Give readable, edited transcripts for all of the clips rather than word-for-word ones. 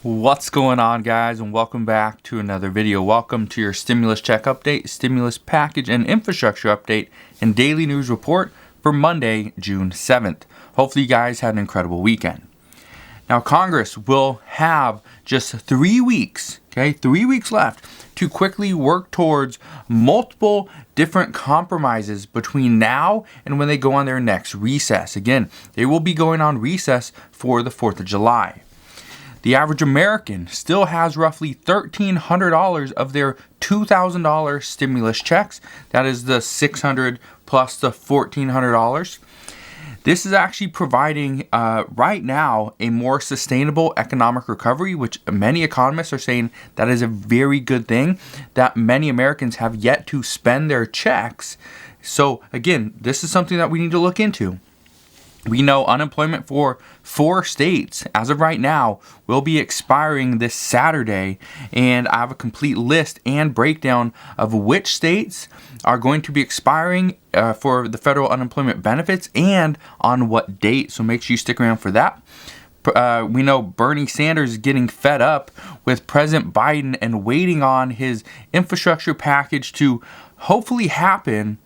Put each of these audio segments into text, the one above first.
What's going on, guys, and welcome back to another video. Welcome to your stimulus check update, stimulus package, and infrastructure update and daily news report for Monday, June 7th. Hopefully you guys had an incredible weekend. Now, Congress will have just 3 weeks, 3 weeks left to quickly work towards multiple different compromises between now and when they go on their next recess. Again, they will be going on recess for the 4th of July. The average American still has roughly $1,300 of their $2,000 stimulus checks. That is the $600 plus the $1,400. This is actually providing right now a more sustainable economic recovery, which many economists are saying that is a very good thing, that many Americans have yet to spend their checks. So again, this is something that we need to look into. We know unemployment for 4 states, as of right now, will be expiring this Saturday, and I have a complete list and breakdown of which states are going to be expiring for the federal unemployment benefits and on what date, so make sure you stick around for that. We know Bernie Sanders is getting fed up with President Biden and waiting on his infrastructure package to hopefully happen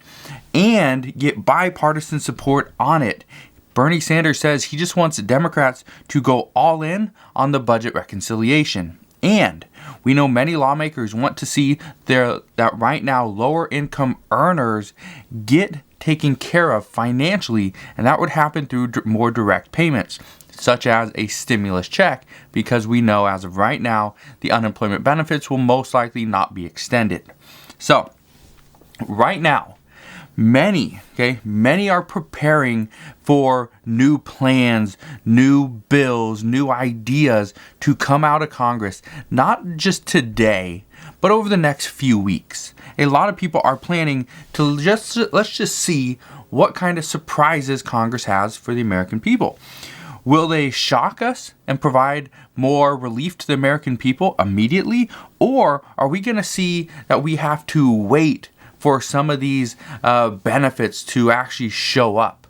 and get bipartisan support on it. Bernie Sanders says he just wants Democrats to go all in on the budget reconciliation. And we know many lawmakers want to see that right now lower income earners get taken care of financially, and that would happen through more direct payments, such as a stimulus check, because we know as of right now, the unemployment benefits will most likely not be extended. So, right now, Many are preparing for new plans, new bills, new ideas to come out of Congress, not just today, but over the next few weeks. A lot of people are planning to let's just see what kind of surprises Congress has for the American people. Will they shock us and provide more relief to the American people immediately? Or are we going to see that we have to wait for some of these benefits to actually show up?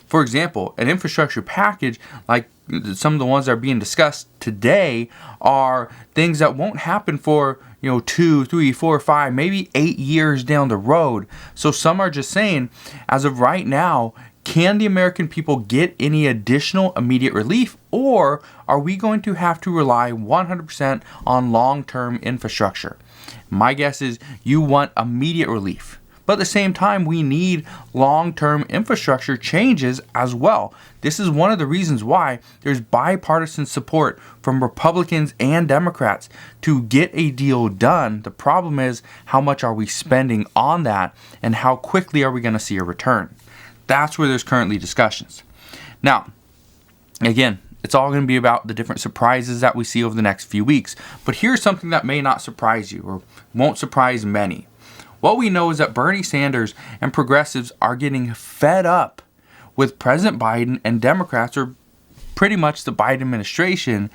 For example, an infrastructure package like some of the ones that are being discussed today are things that won't happen for 2, 3, 4, 5, maybe 8 years down the road. So some are just saying, as of right now, can the American people get any additional immediate relief, or are we going to have to rely 100% on long-term infrastructure? My guess is you want immediate relief. But at the same time, we need long-term infrastructure changes as well. This is one of the reasons why there's bipartisan support from Republicans and Democrats to get a deal done. The problem is, how much are we spending on that, and how quickly are we going to see a return? That's where there's currently discussions. Now, again, it's all going to be about the different surprises that we see over the next few weeks. But here's something that may not surprise you, or won't surprise many. What we know is that Bernie Sanders and progressives are getting fed up with President Biden and Democrats, or pretty much the Biden administration,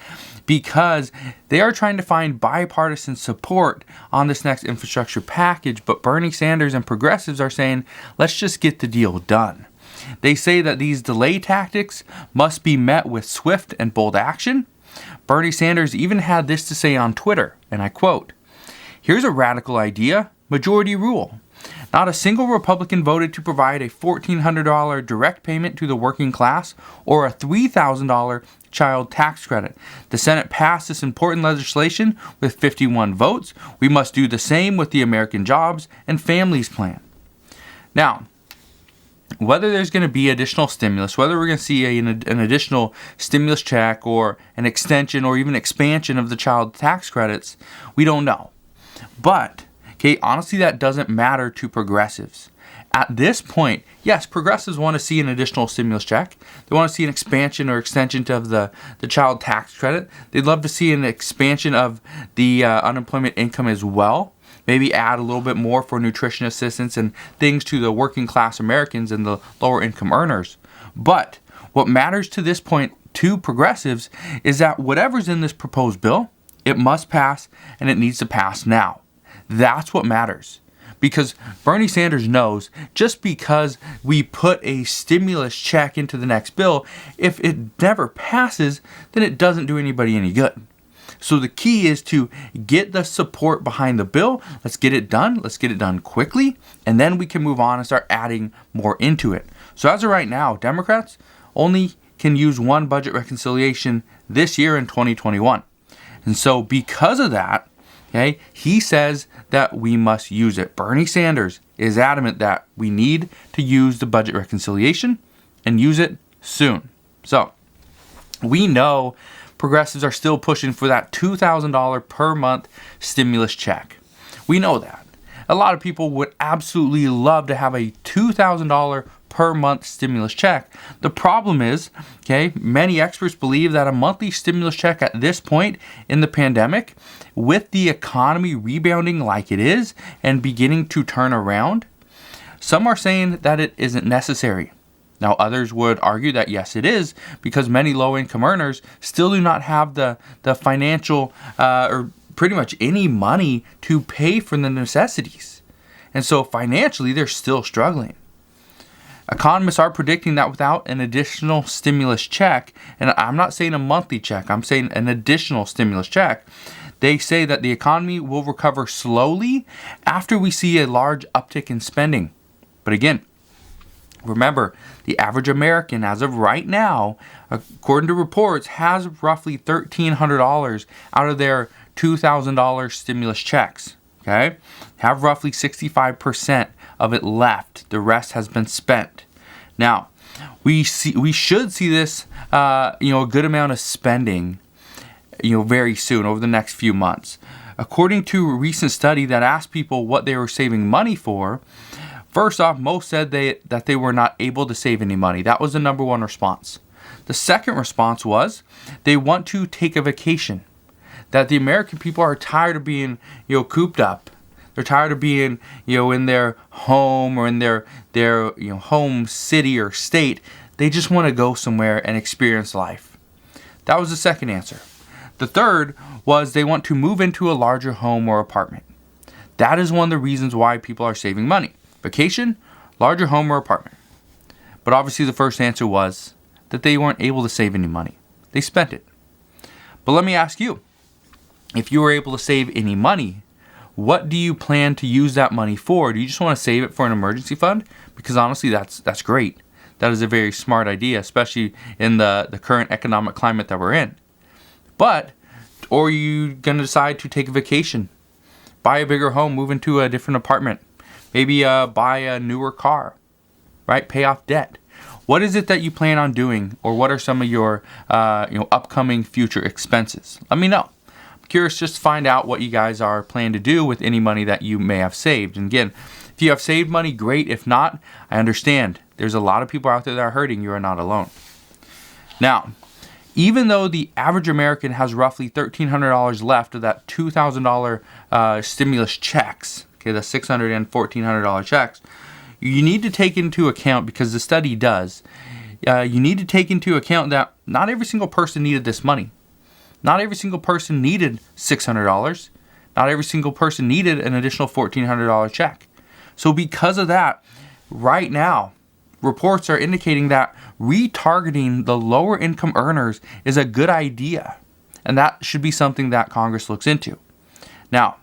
because they are trying to find bipartisan support on this next infrastructure package. But Bernie Sanders and progressives are saying, let's just get the deal done. They say that these delay tactics must be met with swift and bold action. Bernie Sanders even had this to say on Twitter, and I quote, "Here's a radical idea, majority rule. Not a single Republican voted to provide a $1,400 direct payment to the working class or a $3,000 child tax credit. The Senate passed this important legislation with 51 votes. We must do the same with the American Jobs and Families Plan." Now, whether there's going to be additional stimulus, whether we're going to see an additional stimulus check or an extension or even expansion of the child tax credits, we don't know. But, honestly, that doesn't matter to progressives. At this point, yes, progressives want to see an additional stimulus check. They want to see an expansion or extension of the child tax credit. They'd love to see an expansion of the unemployment income as well. Maybe add a little bit more for nutrition assistance and things to the working class Americans and the lower income earners. But what matters to this point to progressives is that whatever's in this proposed bill, it must pass, and it needs to pass now. That's what matters. Because Bernie Sanders knows just because we put a stimulus check into the next bill, if it never passes, then it doesn't do anybody any good. So the key is to get the support behind the bill. Let's get it done. Let's get it done quickly. And then we can move on and start adding more into it. So as of right now, Democrats only can use one budget reconciliation this year in 2021. And so because of that, okay, he says that we must use it. Bernie Sanders is adamant that we need to use the budget reconciliation and use it soon. So we know progressives are still pushing for that $2,000 per month stimulus check. We know that. A lot of people would absolutely love to have a $2,000 per month stimulus check. The problem is, okay, many experts believe that a monthly stimulus check at this point in the pandemic, with the economy rebounding like it is and beginning to turn around, some are saying that it isn't necessary. Now, others would argue that yes, it is, because many low-income earners still do not have the financial or pretty much any money to pay for the necessities. And so financially, they're still struggling. Economists are predicting that without an additional stimulus check, and I'm not saying a monthly check, I'm saying an additional stimulus check, they say that the economy will recover slowly after we see a large uptick in spending. But again, remember, the average American, as of right now, according to reports, has roughly $1,300 out of their $2,000 stimulus checks. Okay, have roughly 65% of it left. The rest has been spent. Now, we should see this, a good amount of spending, very soon over the next few months. According to a recent study that asked people what they were saving money for, first off, most said that they were not able to save any money. That was the number one response. The second response was they want to take a vacation. That the American people are tired of being, cooped up. They're tired of being, in their home or in their home city or state. They just want to go somewhere and experience life. That was the second answer. The third was they want to move into a larger home or apartment. That is one of the reasons why people are saving money. Vacation, larger home or apartment. But obviously the first answer was that they weren't able to save any money. They spent it. But let me ask you, if you were able to save any money, what do you plan to use that money for? Do you just want to save it for an emergency fund? Because honestly, that's great. That is a very smart idea, especially in the current economic climate that we're in. Or are you going to decide to take a vacation, buy a bigger home, move into a different apartment, maybe buy a newer car, right? Pay off debt. What is it that you plan on doing, or what are some of your upcoming future expenses? Let me know. I'm curious just to find out what you guys are planning to do with any money that you may have saved. And again, if you have saved money, great. If not, I understand. There's a lot of people out there that are hurting. You are not alone. Now, even though the average American has roughly $1,300 left of that $2,000 stimulus checks, okay, the $600 and $1,400 checks, you need to take into account, because the study does, you need to take into account that not every single person needed this money. Not every single person needed $600. Not every single person needed an additional $1,400 check. So because of that, right now, reports are indicating that retargeting the lower income earners is a good idea. And that should be something that Congress looks into. Now,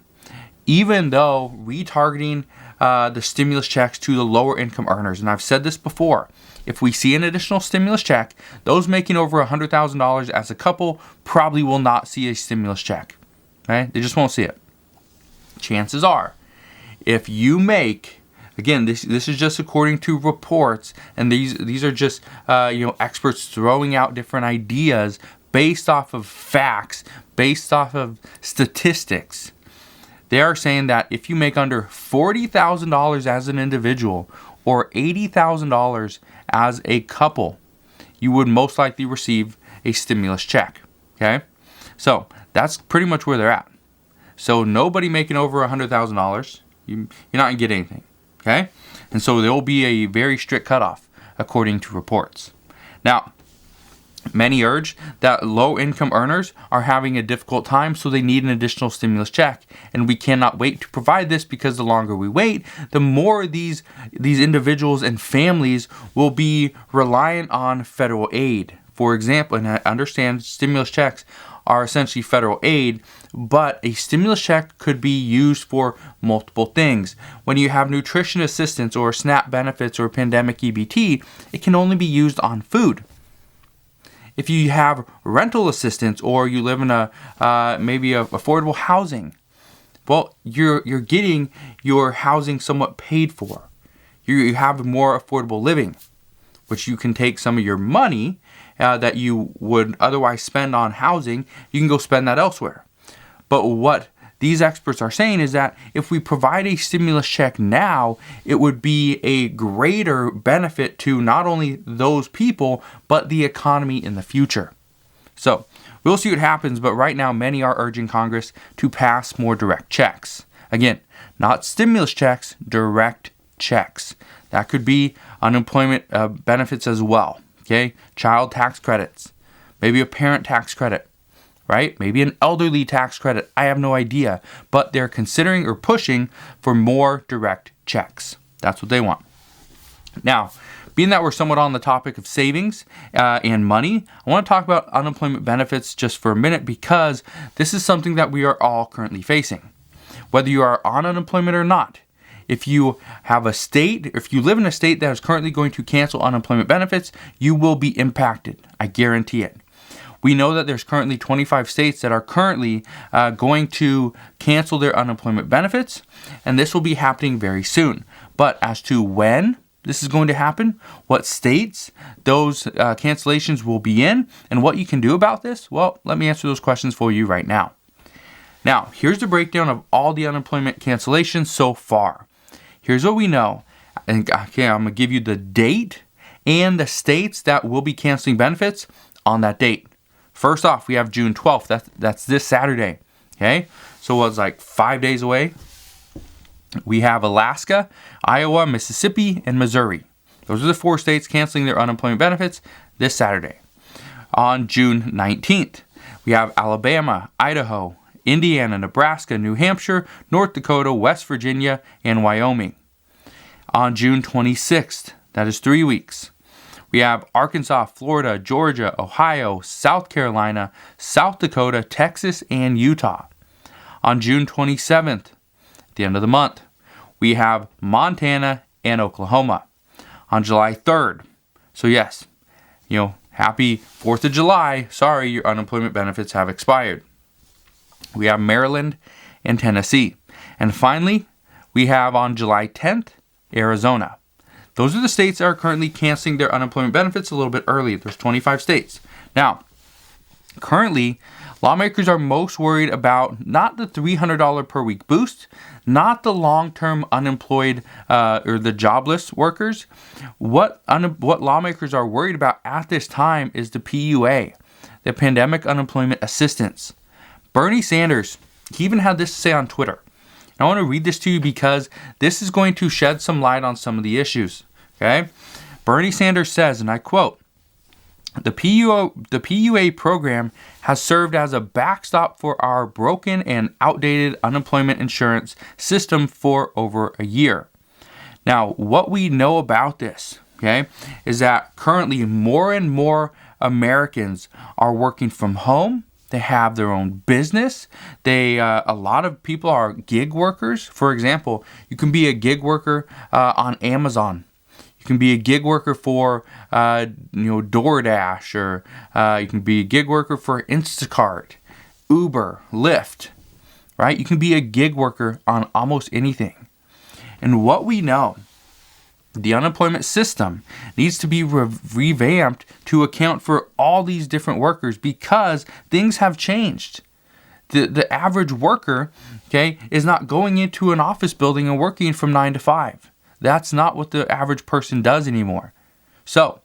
even though retargeting the stimulus checks to the lower income earners, and I've said this before, if we see an additional stimulus check, those making over $100,000 as a couple probably will not see a stimulus check. Okay? They just won't see it. Chances are, if you make, again, this is just according to reports, and these are just experts throwing out different ideas based off of facts, based off of statistics. They are saying that if you make under $40,000 as an individual or $80,000 as a couple, you would most likely receive a stimulus check. Okay? So that's pretty much where they're at. So nobody making over $100,000, you're not going to get anything. Okay? And so there will be a very strict cutoff according to reports. Now, many urge that low-income earners are having a difficult time, so they need an additional stimulus check. And we cannot wait to provide this, because the longer we wait, the more these individuals and families will be reliant on federal aid. For example, and I understand stimulus checks are essentially federal aid, but a stimulus check could be used for multiple things. When you have nutrition assistance or SNAP benefits or pandemic EBT, it can only be used on food. If you have rental assistance or you live in maybe affordable housing, well, you're getting your housing somewhat paid for. You have more affordable living, which you can take some of your money that you would otherwise spend on housing, you can go spend that elsewhere. But what these experts are saying is that if we provide a stimulus check now, it would be a greater benefit to not only those people, but the economy in the future. So we'll see what happens, but right now many are urging Congress to pass more direct checks. Again, not stimulus checks, direct checks. That could be unemployment benefits as well. Okay, child tax credits, maybe a parent tax credit, right? Maybe an elderly tax credit. I have no idea, but they're considering or pushing for more direct checks. That's what they want. Now, being that we're somewhat on the topic of savings and money, I want to talk about unemployment benefits just for a minute because this is something that we are all currently facing. Whether you are on unemployment or not, if you have a state, if you live in a state that is currently going to cancel unemployment benefits, you will be impacted. I guarantee it. We know that there's currently 25 states that are currently going to cancel their unemployment benefits, and this will be happening very soon. But as to when this is going to happen, what states those cancellations will be in, and what you can do about this, well, let me answer those questions for you right now. Now, here's the breakdown of all the unemployment cancellations so far. Here's what we know. And okay, I'm going to give you the date and the states that will be canceling benefits on that date. First off, we have June 12th. That's this Saturday. Okay? So it's like 5 days away. We have Alaska, Iowa, Mississippi, and Missouri. Those are the 4 states canceling their unemployment benefits this Saturday. On June 19th, we have Alabama, Idaho, Indiana, Nebraska, New Hampshire, North Dakota, West Virginia, and Wyoming. On June 26th, that is 3 weeks, we have Arkansas, Florida, Georgia, Ohio, South Carolina, South Dakota, Texas, and Utah. On June 27th, at the end of the month, we have Montana and Oklahoma. On July 3rd, so yes, happy 4th of July, sorry, your unemployment benefits have expired. We have Maryland and Tennessee. And finally, we have on July 10th, Arizona. Those are the states that are currently canceling their unemployment benefits a little bit early. There's 25 states. Now, currently, lawmakers are most worried about not the $300 per week boost, not the long-term unemployed or the jobless workers. What lawmakers are worried about at this time is the PUA, the Pandemic Unemployment Assistance. Bernie Sanders, he even had this to say on Twitter. And I want to read this to you because this is going to shed some light on some of the issues. Okay? Bernie Sanders says, and I quote, the PUA program has served as a backstop for our broken and outdated unemployment insurance system for over a year. Now, what we know about this, okay, is that currently more and more Americans are working from home. They have their own business. A lot of people are gig workers. For example, you can be a gig worker on Amazon. You can be a gig worker for DoorDash, or you can be a gig worker for Instacart, Uber, Lyft, right? You can be a gig worker on almost anything. And what we know, the unemployment system needs to be revamped to account for all these different workers because things have changed. The average worker, okay, is not going into an office building and working from 9 to 5. That's not what the average person does anymore. So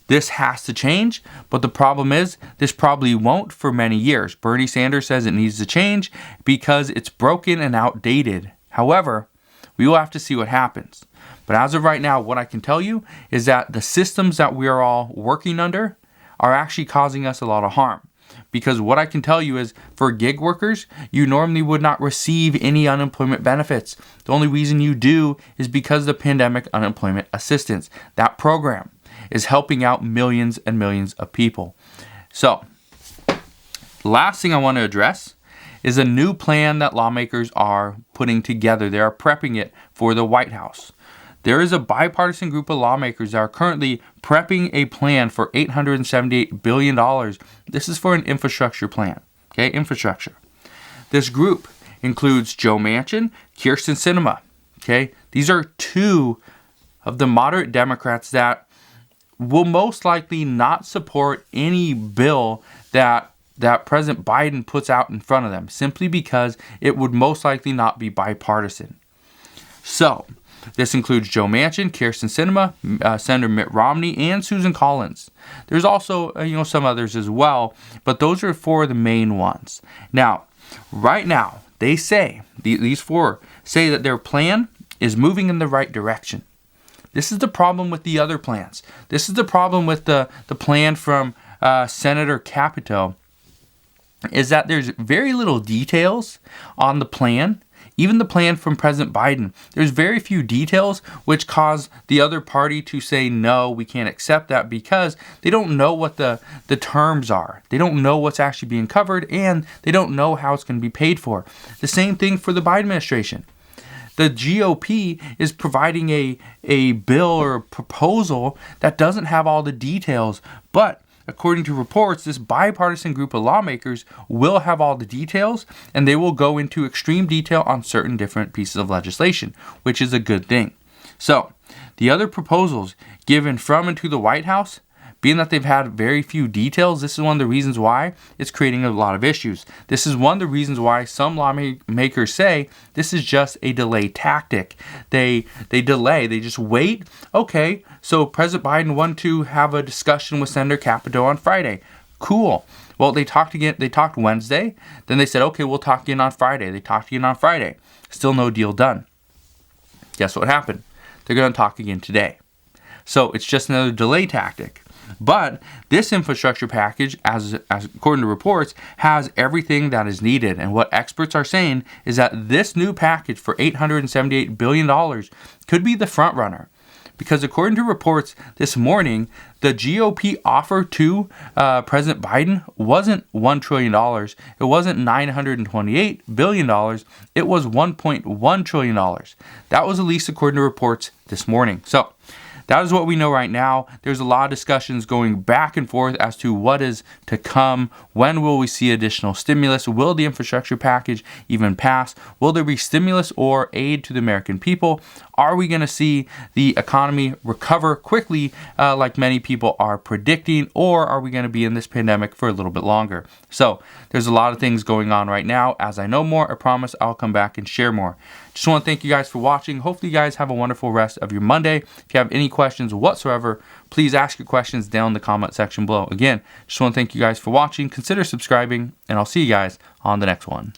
this has to change, but the problem is this probably won't for many years. Bernie Sanders says it needs to change because it's broken and outdated. However, we will have to see what happens. But as of right now, what I can tell you is that the systems that we are all working under are actually causing us a lot of harm. Because what I can tell you is for gig workers, you normally would not receive any unemployment benefits. The only reason you do is because of the Pandemic Unemployment Assistance. That program is helping out millions and millions of people. So Last thing I want to address is a new plan that lawmakers are putting together. They are prepping it for the White House. There is a bipartisan group of lawmakers that are currently prepping a plan for $878 billion. This is for an infrastructure plan. Okay, infrastructure. This group includes Joe Manchin, Kyrsten Sinema. Okay, these are two of the moderate Democrats that will most likely not support any bill that President Biden puts out in front of them, simply because it would most likely not be bipartisan. So, this includes Joe Manchin, Kyrsten Sinema, Senator Mitt Romney, and Susan Collins. There's also some others as well, but those are four of the main ones. Now, right now, they say, these four say that their plan is moving in the right direction. This is the problem with the other plans. This is the problem with the plan from Senator Capito, is that there's very little details on the plan. Even the plan from President Biden, there's very few details, which cause the other party to say, no, we can't accept that, because they don't know what the terms are. They don't know what's actually being covered, and they don't know how it's going to be paid for. The same thing for the Biden administration. The GOP is providing a bill or a proposal that doesn't have all the details, but according to reports, this bipartisan group of lawmakers will have all the details, and they will go into extreme detail on certain different pieces of legislation, which is a good thing. So, the other proposals given from and to the White House, being that they've had very few details, this is one of the reasons why it's creating a lot of issues. This is one of the reasons why some lawmakers say this is just a delay tactic. They delay, they just wait. Okay, so President Biden wanted to have a discussion with Senator Capito on Friday. Cool. Well, they talked Wednesday. Then they said, okay, we'll talk again on Friday. They talked again on Friday. Still no deal done. Guess what happened? They're going to talk again today. So it's just another delay tactic. But this infrastructure package, as according to reports, has everything that is needed. And what experts are saying is that this new package for $878 billion could be the front runner. Because according to reports this morning, the GOP offer to President Biden wasn't $1 trillion. It wasn't $928 billion. It was $1.1 trillion. That was at least according to reports this morning. So that is what we know right now. There's a lot of discussions going back and forth as to what is to come. When will we see additional stimulus? Will the infrastructure package even pass? Will there be stimulus or aid to the American people? Are we going to see the economy recover quickly like many people are predicting? Or are we going to be in this pandemic for a little bit longer? So there's a lot of things going on right now. As I know more, I promise I'll come back and share more. Just want to thank you guys for watching. Hopefully you guys have a wonderful rest of your Monday. If you have any questions whatsoever, please ask your questions down in the comment section below. Again, just want to thank you guys for watching. Consider subscribing, and I'll see you guys on the next one.